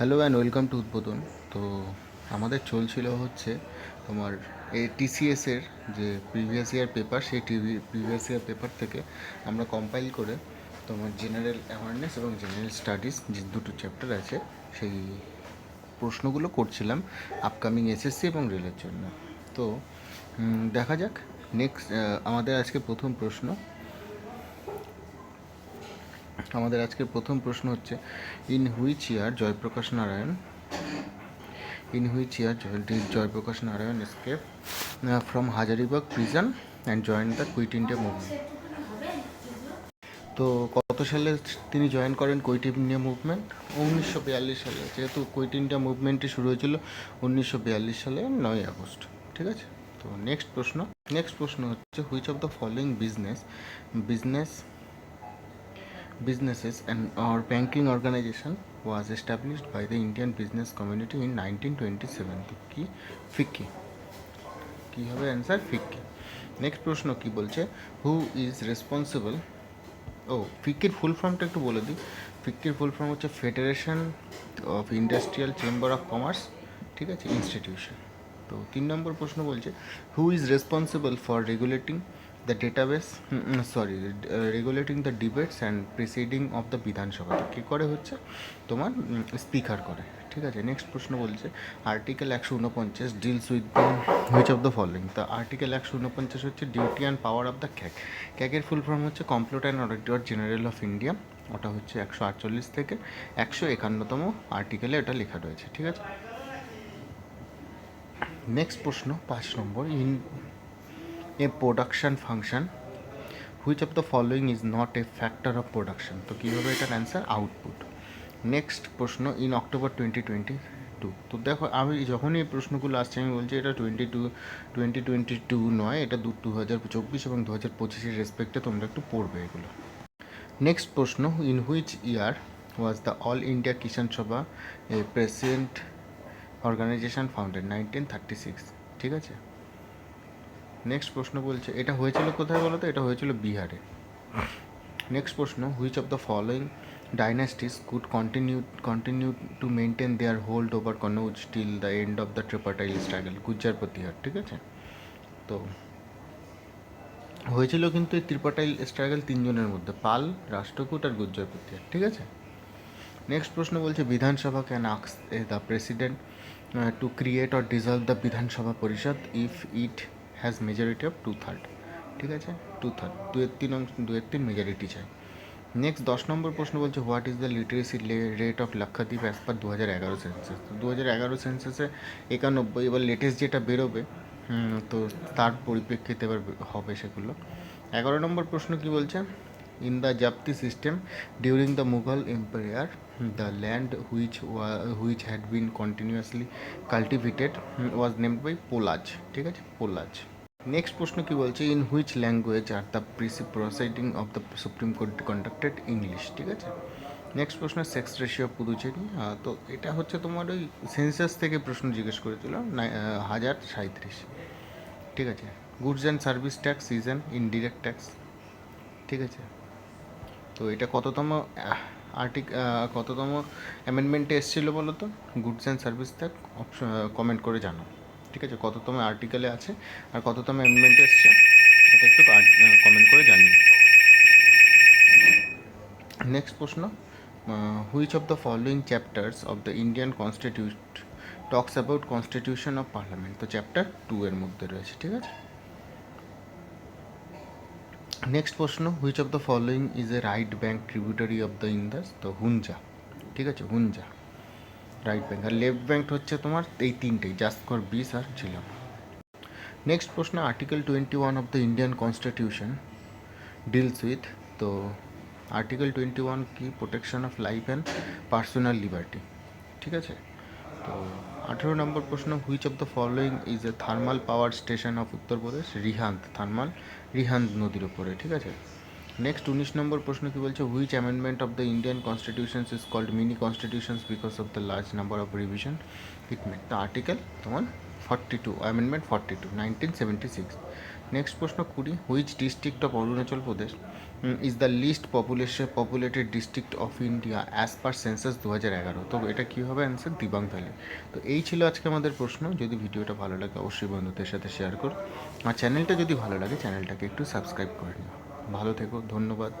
Hello and welcome to উদ্বোধন। তো আমাদের চলছিল হচ্ছে তোমার এই টিসিএসের যে প্রিভিয়াস ইয়ার পেপার, সেই প্রিভিয়াস ইয়ার পেপার থেকে আমরা কম্পাইল করে তোমার জেনারেল অ্যাওয়ারনেস এবং জেনারেল স্টাডিজ যে দুটো চ্যাপ্টার আছে সেই প্রশ্নগুলো করছিলাম আপকামিং এসএসসি এবং রেলের জন্য। তো দেখা যাক। নেক্সট আমাদের আজকে প্রথম প্রশ্ন হচ্ছে, in which year did Joyprakash Narayan escape from Hazaribagh prison and joined the Quit India movement? তো কত সালে তিনি জয়েন করেন কুইট ইন্ডিয়া মুভমেন্ট? 1942 সালে। যেহেতু কুইট ইন্ডিয়া মুভমেন্টটি শুরু হয়েছিল 1942 সালে 9 আগস্ট। ঠিক আছে। তো নেক্সট প্রশ্ন হচ্ছে, which of the following businesses and or banking organization was established by the Indian business community in 1927? তো কি? ফিক্কি। কী হবে অ্যান্সার? ফিক্কি। নেক্সট প্রশ্ন কি বলছে, হু ইজ রেসপন্সিবল? ফিক্কির ফুল ফর্মটা একটু বলে দিই। ফিক্কির ফুল ফর্ম হচ্ছে federation of industrial chamber of commerce, ঠিক আছে, ইনস্টিটিউশন। তো 3 নম্বর প্রশ্ন বলছে, who is responsible for regulating the regulating the debates and presiding of the বিধানসভা? তো কী করে হচ্ছে তোমার স্পিকার করে। ঠিক আছে। নেক্সট প্রশ্ন বলছে, article 149 deals with the which of the following? তো আর্টিকেল 149 হচ্ছে duty and power of the ক্যাকের ফুল ফর্ম হচ্ছে complete and auditor general of India. ওটা হচ্ছে 148 থেকে 151তম আর্টিকেলে এটা লেখা রয়েছে। ঠিক আছে। নেক্সট প্রশ্ন 5 নম্বর, in a production function which of the following is not a factor of production? তো কী হবে এটার অ্যান্সার? আউটপুট। নেক্সট প্রশ্ন, ইন অক্টোবর 2022। তো দেখো, আমি যখনই এই প্রশ্নগুলো আসছে আমি বলছি এটা 2022 নয়, এটা 2024 এবং 2025 রেসপেক্টে তোমরা একটু পড়বে এগুলো। নেক্সট প্রশ্ন, in which year was the all India Kisan Sabha a president organisation founded? 1936। ঠিক আছে। নেক্সট প্রশ্ন বলছে, এটা হয়েছিল কোথায় বলো তো? এটা হয়েছিল বিহারে। নেক্সট প্রশ্ন, which of the following dynasties could continue to maintain their hold over Kannauj till the end of the tripartite struggle? Gujjar Pratihara. ঠিক আছে। তো হয়েছিল কিন্তু এই ত্রিপাটাইল স্ট্রাগল 3 জনের মধ্যে, পাল, রাষ্ট্রকূট আর গুজ্জার প্রতিহার। ঠিক আছে। নেক্সট প্রশ্ন বলছে, বিধানসভা can ask the president to create or dissolved the বিধানসভা পরিষদ if it has majority of 2/3? ঠিক আছে, 2/3, 2/3 মেজরিটি চাই। নেক্সট 10 নম্বর প্রশ্ন বলছে, what is the literacy rate of Lakshadweep as per 2011 census? তো 2011 সেন্সাসে 91। এবার লেটেস্ট যেটা বেরোবে তো তার পরিপ্রেক্ষিতে এবার হবে সেগুলো। 11 নম্বর প্রশ্ন কি বলছে, in the zabti system during the Mughal empire the land which had been continuously cultivated was named by polaj? ঠিক আছে, পোলাজ। নেক্সট প্রশ্ন কি বলছে, in which language are the proceeding of the Supreme Court conducted? English. ঠিক আছে। নেক্সট প্রশ্ন, সেক্স রেশিও অফ পুদুচেরি? তো এটা হচ্ছে তোমার ওই সেন্সাস থেকে প্রশ্ন জিজ্ঞেস করেছিল, 1037। ঠিক আছে। Goods and service tax is an indirect tax. ঠিক আছে। তো এটা কততম অ্যামেন্ডমেন্টে এসেছিলো বলো তো? Goods and service tax comment করে জানো। ঠিক আছে, কততম আর্টিকেলে আছে আর কততম অ্যামেন্ডমেন্টে এসছে এটা একটু কমেন্ট করে জানিও। নেক্সট প্রশ্ন, which of the following chapters of the Indian talks about constitution of parliament? তো চ্যাপ্টার 2 এর মধ্যে রয়েছে। ঠিক আছে। নেক্সট প্রশ্ন, which of the following is a right bank tributary of the Indus? তো হুঞ্জা। ঠিক আছে, হুঞ্জা রাইট ব্যাঙ্ক। আর লেফট ব্যাঙ্ক হচ্ছে তোমার এই তিনটেই, জাসকর, বিস আর ঝিলাম। নেক্সট প্রশ্ন, article 21 of the Indian constitution deals with? তো আর্টিকেল 21 কি? Protection of life and personal liberty. ঠিক আছে। তো 18 নম্বর প্রশ্ন, which of the following is A thermal power station of Uttar Pradesh? Rihand নদীর ওপরে। ঠিক আছে। নেক্সট 19 নম্বর প্রশ্ন কি বলছে, which amendment of the Indian constitutions is called mini constitutions because of the large number of revision it made? তো আর্টিকেল তোমার 42, amendment 42, 1976। Next প্রশ্ন 20, হুইচ district of Arunachal Pradesh is the least populated district of India as per census 2011। তো এটা কী হবে answer? Dibang valley. তো এই ছিল আজকে আমাদের প্রশ্ন। যদি ভিডিওটা ভালো লাগে অবশ্যই বন্ধুদের সাথে শেয়ার করো, আর চ্যানেলটা যদি ভালো লাগে চ্যানেলটাকে একটু সাবস্ক্রাইব করে নিও। ভালো থেকো, ধন্যবাদ।